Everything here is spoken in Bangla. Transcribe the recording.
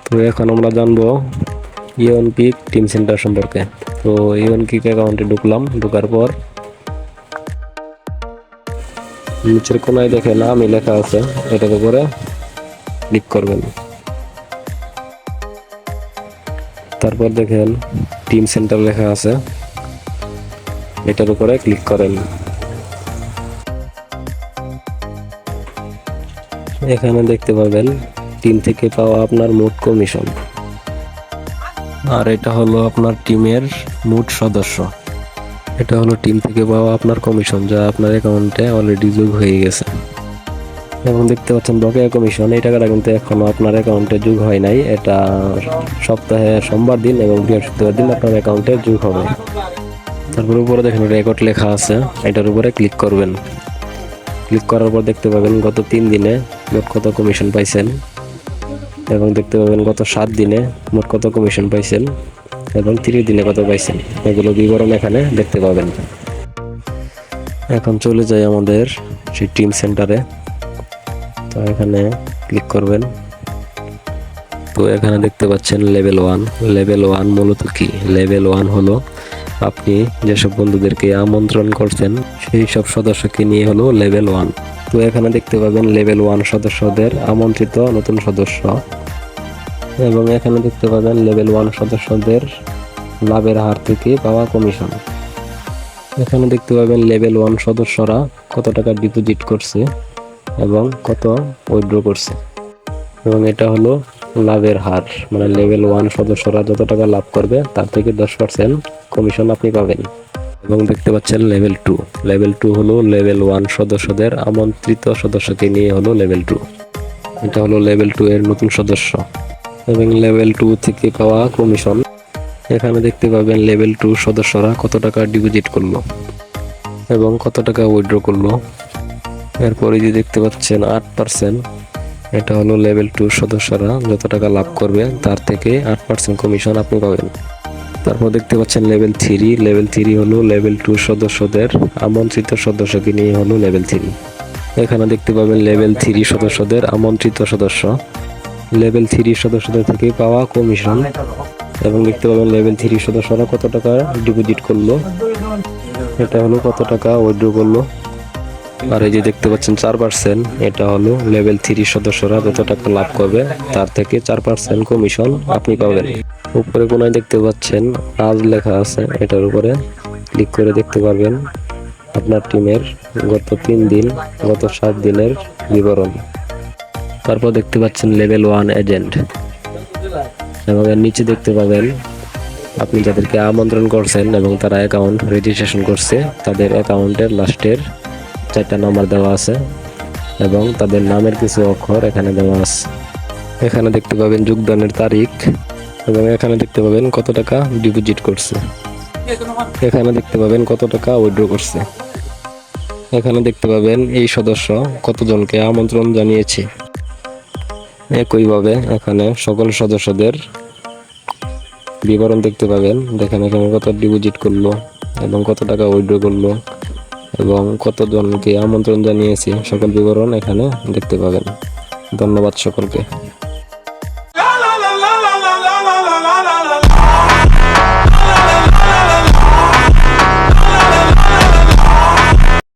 তো এখন আমরা জানবো ইওনকিক টিম সেন্টার সম্পর্কে। তো ইওনকিক অ্যাকাউন্টে ঢুকলাম, ঢোকার পর নিচের কোনায় দেখে নামই লেখা আছে, এটার উপরে ক্লিক করবেন। তারপর দেখেন টিম সেন্টার লেখা আছে, এটার উপরে ক্লিক করেন। এখানে দেখতে পাবেন টিম থেকে পাওয়া আপনার মোট কমিশন, আর এটা হলো আপনার টিমের মোট সদস্য। এটা হলো টিম থেকে পাওয়া আপনার কমিশন, যা আপনার অ্যাকাউন্টে অলরেডি যোগ হয়ে গেছে। এবং দেখতে পাচ্ছেন বকেয়া কমিশন, এই টাকাটা কিন্তু এখনো আপনার অ্যাকাউন্টে যোগ হয় নাই। এটা সপ্তাহে সোমবার দিন এবং বৃহস্পতিবার দিন আপনার অ্যাকাউন্টে যোগ হবে। তারপর উপরে দেখেন রেকর্ড লেখা আছে, এটার উপরে ক্লিক করবেন। ক্লিক করার পর দেখতে পাবেন গত 3 দিনে মোট কত কমিশন পাইছেন, এবং দেখতে পাবেন গত 7 দিনে মোট কত কমিশন পাইছেন এবং 30 দিনে কত পাইছেন, এগুলো বিবরণ এখানে দেখতে পাবেন। এখন চলে যাই আমাদের সেই টিম সেন্টারে। তো এখানে ক্লিক করবেন। তো এখানে দেখতে পাচ্ছেন লেভেল 1। লেভেল 1 মূলত কি? লেভেল 1 হলো আপনি যেসব বন্ধুদেরকে আমন্ত্রণ করছেন সেই সব সদস্যকে নিয়ে হলো লেভেল 1। তো এখানে দেখতে পাবেন লেভেল 1 সদস্যদের আমন্ত্রিত নতুন সদস্য, এবং এখানে দেখতে পাবেন লেভেল 1 সদস্যদের লাভের হার থেকে পাওয়া কমিশন। এখানে দেখতে পাবেন লেভেল 1 সদস্যরা কত টাকা ডিপোজিট করছে এবং কত উইথড্র করছে, এবং এটা হলো লাভের হার, মানে লেভেল 1 সদস্যরা যত টাকা লাভ করবে তার থেকে 10% কমিশন আপনি পাবেন। এবং দেখতে পাচ্ছেন লেভেল 2। লেভেল 2 হলো লেভেল 1 সদস্যদের আমন্ত্রিত সদস্যকে নিয়ে হলো লেভেল 2। এটা হলো লেভেল 2 এর নতুন সদস্য এবং লেভেল 2 থেকে পাওয়া কমিশন। এখানে দেখতে পাবেন লেভেল 2 সদস্যরা কত টাকা ডিপোজিট করলো এবং কত টাকা উইথড্র করলো। এরপরে যে দেখতে পাচ্ছেন 8%, এটা হলো লেভেল 2 সদস্যরা যত টাকা লাভ করবে তার থেকে 8% কমিশন আপনি পাবেন। তারপর দেখতে পাচ্ছেন লেভেল 3। লেভেল 3 হলো লেভেল 2 সদস্যদের আমন্ত্রিত সদস্যকে নিয়ে হলো লেভেল 3। এখানে দেখতে পাবেন লেভেল 3 সদস্যদের আমন্ত্রিত সদস্য, লেভেল 3 সদস্যদের থেকে পাওয়া কমিশন, এবং দেখতে পাবেন লেভেল 3 সদস্যরা কত টাকা ডিপোজিট করলো, এটা হলো কত টাকা উইথড্র করলো। আর এই যে দেখতে পাচ্ছেন 4%, এটা হলো লেভেল 3 সদস্যরা যত টাকা লাভ করবে তার থেকে 4% কমিশন আপনি পাবেন। উপরে কোনায় দেখতে পাচ্ছেন আজ লেখা আছে, এটার উপরে ক্লিক করে দেখতে পারবেন আপনার টিমের গত 3 দিন, গত 7 দিনের বিবরণ। তারপর দেখতে পাচ্ছেন লেভেল 1 এজেন্ট, এবং এর নিচে দেখতে পাবেন আপনি যাদেরকে আমন্ত্রণ করছেন এবং তারা অ্যাকাউন্ট রেজিস্ট্রেশন করছে তাদের অ্যাকাউন্টের লাস্টের 4টা নাম্বার দেওয়া আছে এবং তাদের নামের কিছু অক্ষর এখানে দেওয়া আছে। এখানে দেখতে পাবেন যোগদানের তারিখ, এবং এখানে দেখতে পাবেন কত টাকা ডিপোজিট করছে, এখানে দেখতে পাবেন কত টাকা উইথড্র করছে, এখানে দেখতে পাবেন এই সদস্য কতজনকে আমন্ত্রণ জানিয়েছে। একইভাবে এখানে সকল সদস্যদের বিবরণ দেখতে পাবেন। দেখেন এখানে কত ডিপোজিট করলো এবং কত টাকা উইথড্র করলো এবং কতজনকে আমন্ত্রণ জানিয়েছি, সকল বিবরণ এখানে দেখতে পাবেন। ধন্যবাদ সকলকে।